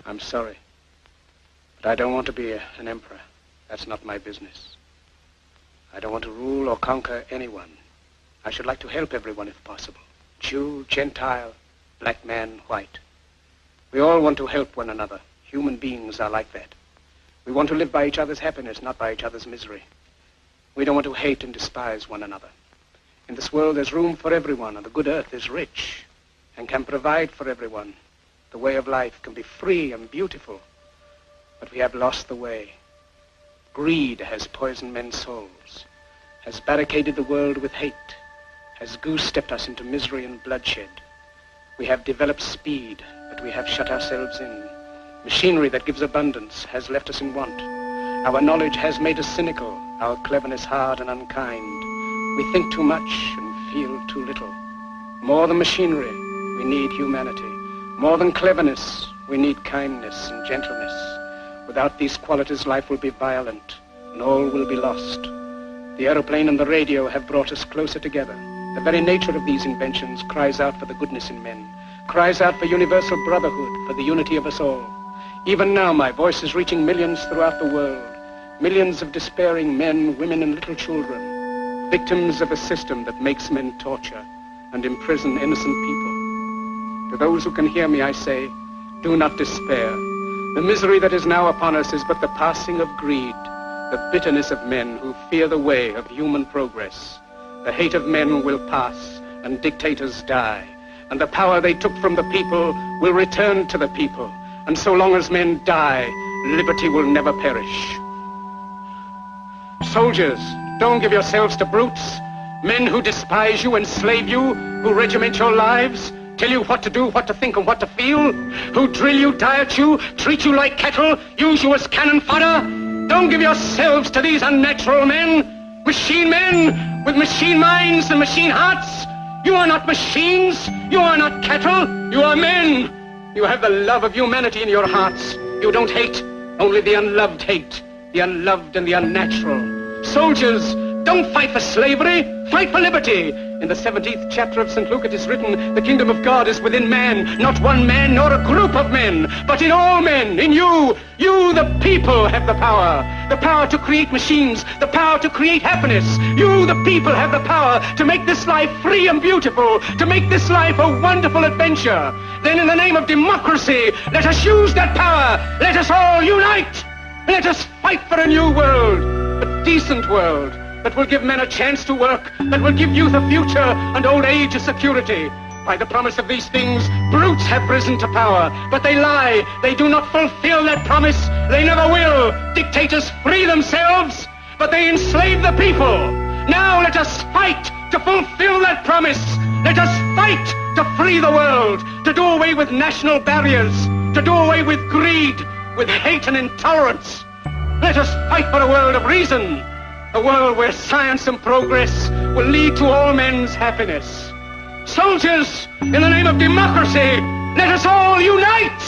I'm sorry. But I don't want to be an emperor. That's not my business. I don't want to rule or conquer anyone. I should like to help everyone if possible. Jew, Gentile, black man, white. We all want to help one another. Human beings are like that. We want to live by each other's happiness, not by each other's misery. We don't want to hate and despise one another. In this world there's room for everyone, and the good earth is rich and can provide for everyone. The way of life can be free and beautiful, but we have lost the way. Greed has poisoned men's souls, has barricaded the world with hate, has goose-stepped us into misery and bloodshed. We have developed speed, but we have shut ourselves in. Machinery that gives abundance has left us in want. Our knowledge has made us cynical, our cleverness hard and unkind. We think too much and feel too little. More than machinery, we need humanity. More than cleverness, we need kindness and gentleness. Without these qualities, life will be violent, and all will be lost. The aeroplane and the radio have brought us closer together. The very nature of these inventions cries out for the goodness in men, cries out for universal brotherhood, for the unity of us all. Even now, my voice is reaching millions throughout the world, millions of despairing men, women, and little children, victims of a system that makes men torture and imprison innocent people. To those who can hear me, I say, do not despair. The misery that is now upon us is but the passing of greed, the bitterness of men who fear the way of human progress. The hate of men will pass, and dictators die, and the power they took from the people will return to the people. And so long as men die, liberty will never perish. Soldiers, don't give yourselves to brutes, men who despise you, enslave you, who regiment your lives, tell you what to do, what to think, and what to feel, who drill you, diet you, treat you like cattle, use you as cannon fodder. Don't give yourselves to these unnatural men, machine men with machine minds and machine hearts. You are not machines, you are not cattle, you are men. You have the love of humanity in your hearts. You don't hate, only the unloved hate, the unloved and the unnatural. Soldiers, don't fight for slavery, fight for liberty. In the 17th chapter of St. Luke it is written, the kingdom of God is within man, not one man nor a group of men, but in all men, in you. You, the people, have the power to create machines, the power to create happiness. You, the people, have the power to make this life free and beautiful, to make this life a wonderful adventure. Then in the name of democracy, let us use that power. Let us all unite. Let us fight for a new world, a decent world, that will give men a chance to work, that will give youth a future and old age a security. By the promise of these things, brutes have risen to power, but they lie. They do not fulfill that promise. They never will. Dictators free themselves, but they enslave the people. Now let us fight to fulfill that promise. Let us fight to free the world, to do away with national barriers, to do away with greed, with hate and intolerance. Let us fight for a world of reason, a world where science and progress will lead to all men's happiness. Soldiers, in the name of democracy, let us all unite!